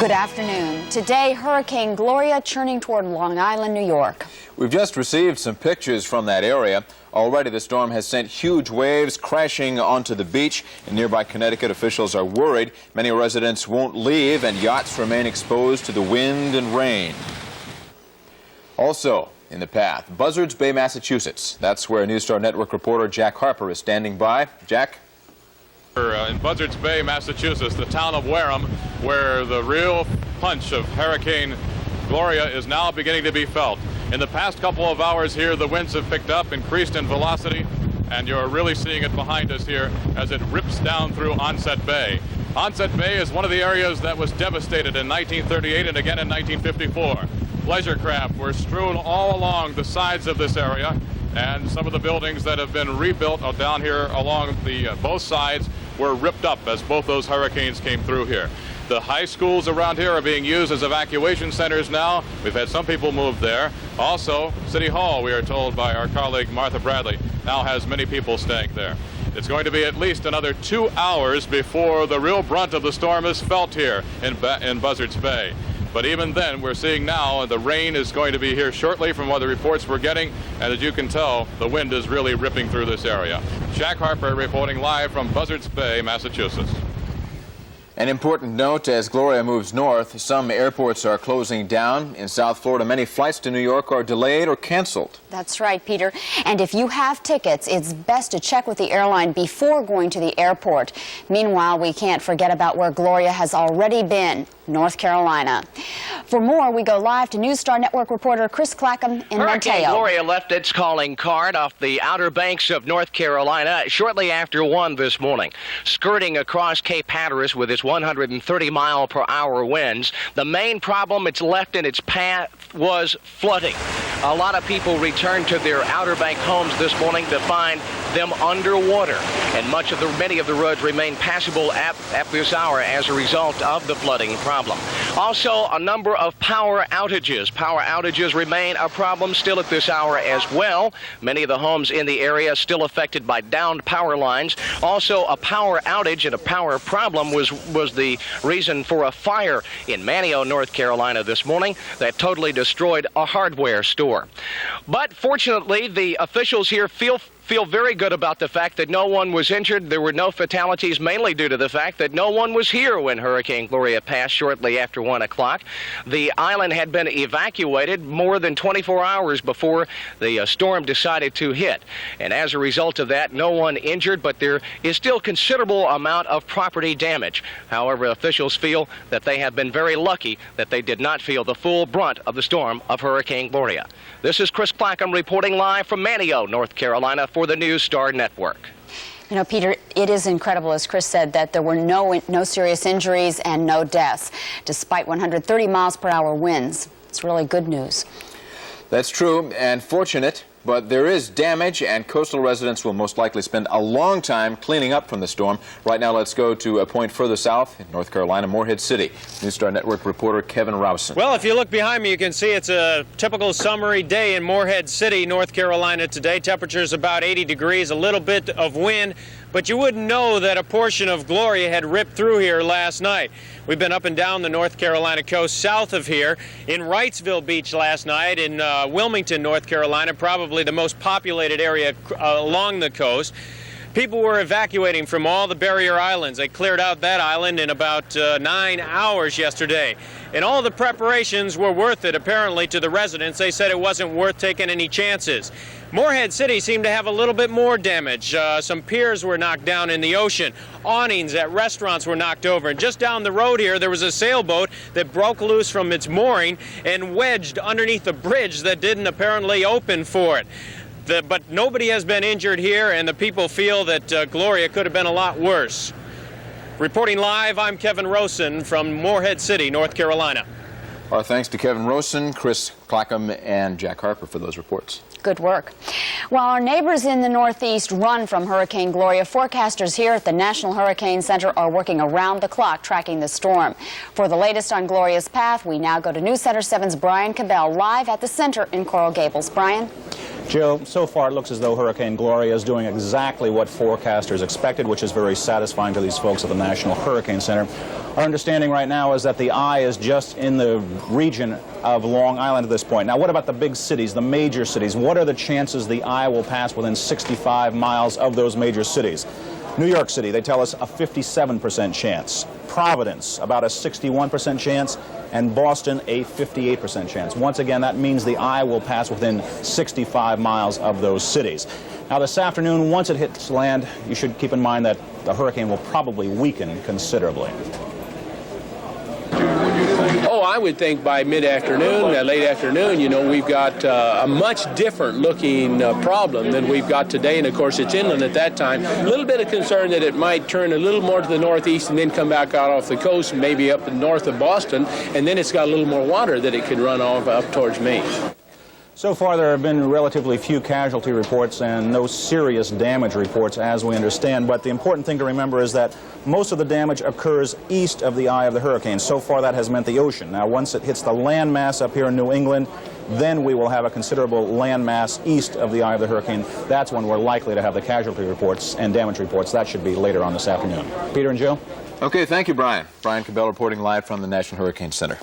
Good afternoon. Today, Hurricane Gloria churning toward Long Island, New York. We've just received some pictures from that area. Already the storm has sent huge waves crashing onto the beach. In nearby Connecticut, officials are worried many residents won't leave and yachts remain exposed to the wind and rain. Also in the path, Buzzards Bay, Massachusetts. That's where News Star Network reporter Jack Harper is standing by. Jack? In Buzzards Bay, Massachusetts, the town of Wareham, where the real punch of Hurricane Gloria is now beginning to be felt. In the past couple of hours here, the winds have picked up, increased in velocity, and you're really seeing it behind us here as it rips down through Onset Bay. Onset Bay is one of the areas that was devastated in 1938 and again in 1954. Pleasure craft were strewn all along the sides of this area, and some of the buildings that have been rebuilt down here along the both sides were ripped up as both those hurricanes came through here. The high schools around here are being used as evacuation centers now. We've had some people move there. Also, City Hall, we are told by our colleague Martha Bradley, now has many people staying there. It's going to be at least another 2 hours before the real brunt of the storm is felt here in Buzzards Bay. But even then, we're seeing now the rain is going to be here shortly from what the reports we're getting. And as you can tell, the wind is really ripping through this area. Jack Harper reporting live from Buzzards Bay, Massachusetts. An important note, as Gloria moves north, some airports are closing down. In South Florida, many flights to New York are delayed or canceled. That's right, Peter. And if you have tickets, it's best to check with the airline before going to the airport. Meanwhile, we can't forget about where Gloria has already been, North Carolina. For more, we go live to News Star Network reporter Chris Clackham in Hurricane Mateo. Gloria left its calling card off the outer banks of North Carolina shortly after 1 this morning, skirting across Cape Hatteras with its 130-mile-per-hour winds. The main problem it's left in its path was flooding. A lot of people returned to their Outer Bank homes this morning to find them underwater, and many of the roads remain passable at this hour as a result of the flooding problem. Also, a number of power outages. Power outages remain a problem still at this hour as well. Many of the homes in the area still affected by downed power lines. Also, a power outage and a power problem was the reason for a fire in Manteo, North Carolina this morning that totally destroyed a hardware store. But fortunately, the officials here feel very good about the fact that no one was injured. There were no fatalities, mainly due to the fact that no one was here when Hurricane Gloria passed shortly after 1 o'clock. The island had been evacuated more than 24 hours before the storm decided to hit. And as a result of that, no one injured, but there is still considerable amount of property damage. However, officials feel that they have been very lucky that they did not feel the full brunt of the storm of Hurricane Gloria. This is Chris Clackham reporting live from Manteo, North Carolina for the News Star Network. You know, Peter, it is incredible, as Chris said, that there were no serious injuries and no deaths, despite 130 miles per hour winds. It's really good news. That's true and fortunate, but there is damage, and coastal residents will most likely spend a long time cleaning up from the storm. Right now, let's go to a point further south in North Carolina, Morehead City. News Star Network reporter Kevin Rowson. Well, if you look behind me, you can see it's a typical summery day in Morehead City, North Carolina today. Temperatures about 80 degrees, a little bit of wind, but you wouldn't know that a portion of Gloria had ripped through here last night. We've been up and down the North Carolina coast south of here. In Wrightsville Beach last night, in Wilmington, North Carolina, probably the most populated area along the coast. People were evacuating from all the barrier islands. They cleared out that island in about 9 hours yesterday. And all the preparations were worth it, apparently, to the residents. They said it wasn't worth taking any chances. Morehead City seemed to have a little bit more damage. Some piers were knocked down in the ocean. Awnings at restaurants were knocked over. And just down the road here, there was a sailboat that broke loose from its mooring and wedged underneath a bridge that didn't apparently open for it. But nobody has been injured here, and the people feel that Gloria could have been a lot worse. Reporting live, I'm Kevin Rowson from Morehead City, North Carolina. Our thanks to Kevin Rowson, Chris Clackham, and Jack Harper for those reports. Good work. While our neighbors in the Northeast run from Hurricane Gloria, forecasters here at the National Hurricane Center are working around the clock tracking the storm. For the latest on Gloria's path, we now go to News Center 7's Brian Cabell live at the center in Coral Gables. Brian? Joe, so far it looks as though Hurricane Gloria is doing exactly what forecasters expected, which is very satisfying to these folks at the National Hurricane Center. Our understanding right now is that the eye is just in the region of Long Island at this point. Now, what about the big cities, the major cities? What are the chances the eye will pass within 65 miles of those major cities? New York City, they tell us a 57% chance. Providence, about a 61% chance. And Boston, a 58% chance. Once again, that means the eye will pass within 65 miles of those cities. Now, this afternoon, once it hits land, you should keep in mind that the hurricane will probably weaken considerably. Oh, I would think by mid-afternoon, late afternoon, you know, we've got a much different looking problem than we've got today. And of course, it's inland at that time. A little bit of concern that it might turn a little more to the northeast and then come back out off the coast, maybe up north of Boston. And then it's got a little more water that it could run off up towards Maine. So far, there have been relatively few casualty reports and no serious damage reports, as we understand. But the important thing to remember is that most of the damage occurs east of the eye of the hurricane. So far, that has meant the ocean. Now, once it hits the landmass up here in New England, then we will have a considerable landmass east of the eye of the hurricane. That's when we're likely to have the casualty reports and damage reports. That should be later on this afternoon. Peter and Joe? Okay, thank you, Brian. Brian Cabell reporting live from the National Hurricane Center.